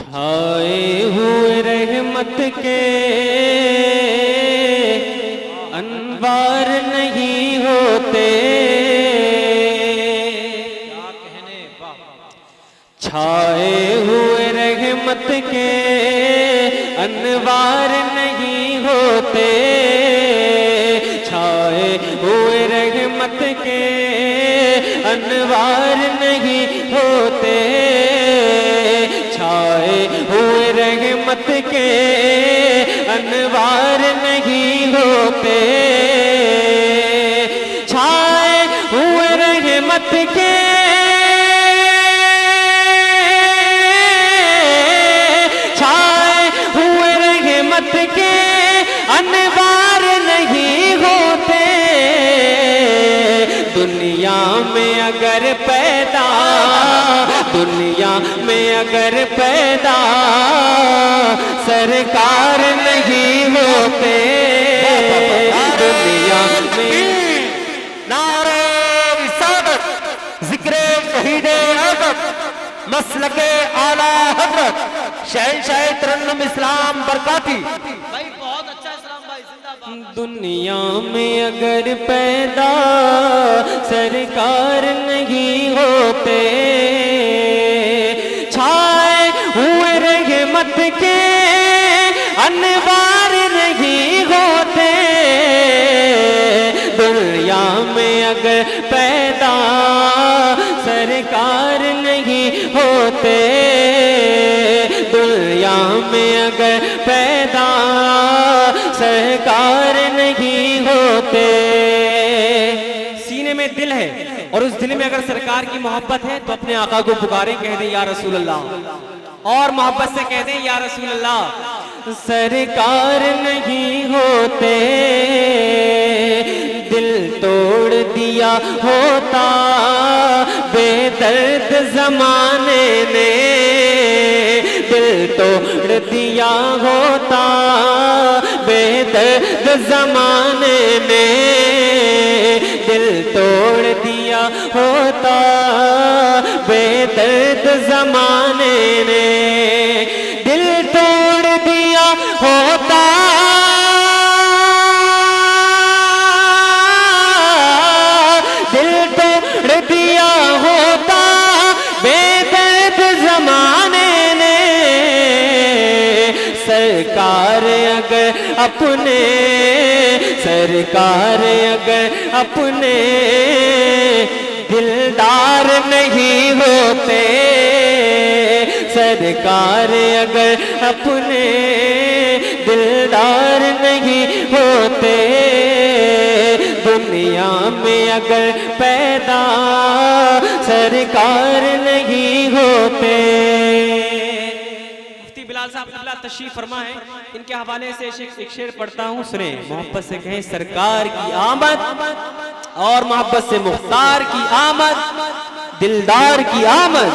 छाए हुए रहमत के अनवार नहीं होते, क्या कहने छाए हुए रहमत के अनवार नहीं होते, छाए हुए रहमत के अनवार नहीं होते, छाए हुए रहमत के अनवार नहीं होते, छाए हुए रहमत के छाए हुए रहमत के अनवार नहीं होते, दुनिया में अगर पैदा, दुनिया में अगर पैदा सरकार नहीं होते, दुनिया में नारे रिसालत, जिक्रे शहीदे आज़म, मसलके आला हज़रत, शहंशाह तरन्नुम इस्लाम बरकाती। भाई बहुत अच्छा इस्लाम भाई, जिंदाबाद। दुनिया में अगर पैदा सरकार नहीं होते, छाए हुए रहमत के अनवार नहीं होते, दुनिया में अगर पैदा सरकार नहीं होते, दुनिया में अगर पैदा सरकार नहीं होते। सीने में दिल है और उस दिल में अगर सरकार की मोहब्बत है तो अपने आका को पुकारें, कह दें या रसूल अल्लाह, और मोहब्बत से कह दें या रसूल अल्लाह। सरकार नहीं होते दिल तोड़ दिया होता बेदर्द जमाने ने, दिल तोड़ दिया होता बेदर्द जमाने ने, दिल तोड़ दिया होता बेदर्द जमाने ने, दिल तोड़ दिया होता दिल तोड़ दिया होता बेदर्द जमाने ने, सरकार अगर अपने, सरकार अगर अपने दिलदार नहीं होते, सरकार अगर अपने दिलदार नहीं होते, दुनिया में अगर पैदा सरकार नहीं होते। मुफ्ती बिलाल साहब क़िबला तशरीफ फरमा है, इनके हवाले से एक शेर पढ़ता हूँ, सुने। मोहब्बत से कहें सरकार की आमद और मोहब्बत से मुख्तार की आमद, दिलदार की आमद।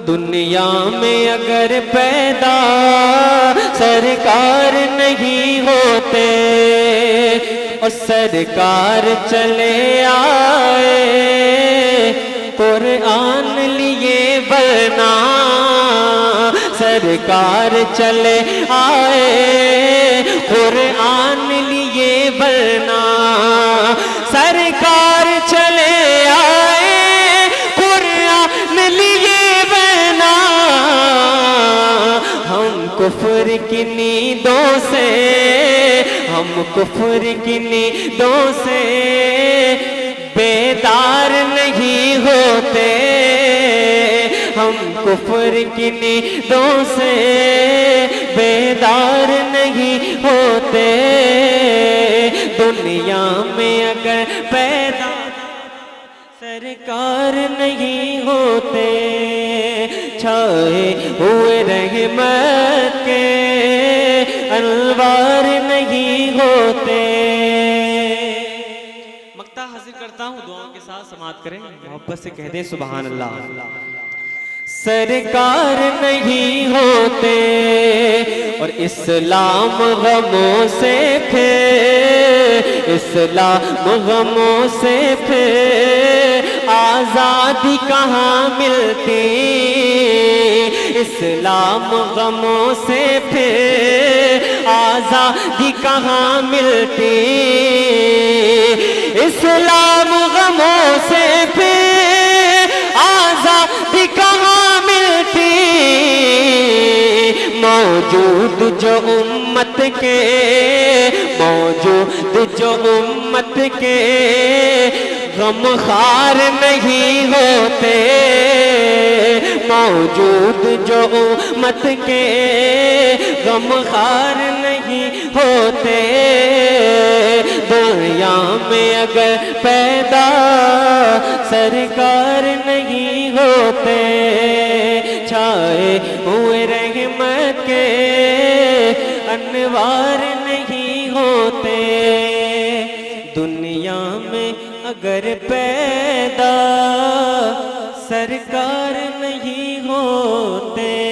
दुनिया में अगर पैदा सरकार नहीं होते और सरकार चले आए कुरान लिए वरना, सरकार चले आए कुरान लिए वरना, सरकार चले आए कुरान लिए वरना, हम कुफ्र की नींदों से, हम कुफ्र की नींदों से बेदार नहीं होते, हम कुफ्र की नींदों से बेदार नहीं होते, दुनिया में अगर पैदा सरकार नहीं होते, छाए हुए रहमत के अनवार नहीं होते। मक्ता हासिल करता हूँ, दुआओं के साथ समाअत करें, मोहब्बत से कह दें सुभान अल्लाह। सरकार नहीं होते और इस्लाम गमों से फिर, इस्लाम गमों से फिर आजादी कहाँ मिलती, इस्लाम गमों से फिर आजादी कहाँ मिलती, इस्लाम गमों से फिर आजादी कहाँ मिलती। मौजूद जो उम्मत के, मौजूद जो उम्मत के गमखार नहीं होते, मौजूद जो उम्मत के गमखार नहीं होते। दुनिया में अगर पैदा सरकार नहीं होते, छाए हुए रहमत के अनवार नहीं होते। दुनिया में अगर पैदा सरकार नहीं होते।